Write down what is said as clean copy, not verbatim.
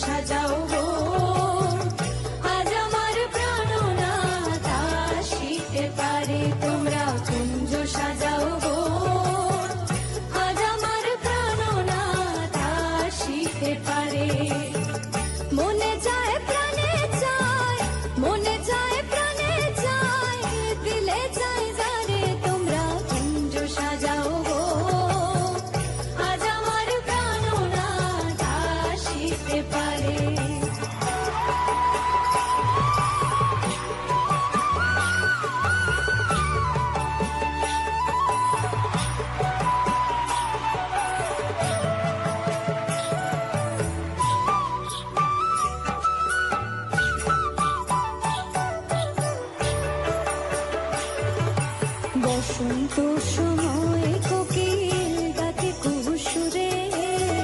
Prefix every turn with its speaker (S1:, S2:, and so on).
S1: সাজাও গো, আজ আমার প্রাণনাথ আসিতে পারে। তোমরা কুঞ্জ সাজাও গো, আজ আমার প্রাণনাথ আসিতে পারে। মনে চায় প্রাণে চায়, মনে চায় প্রাণে চায়, দিলে চায় যারে। তোমরা কুঞ্জ সাজাও গো, আজ আমার প্রাণনাথ আসিতে পারে। বসন্ত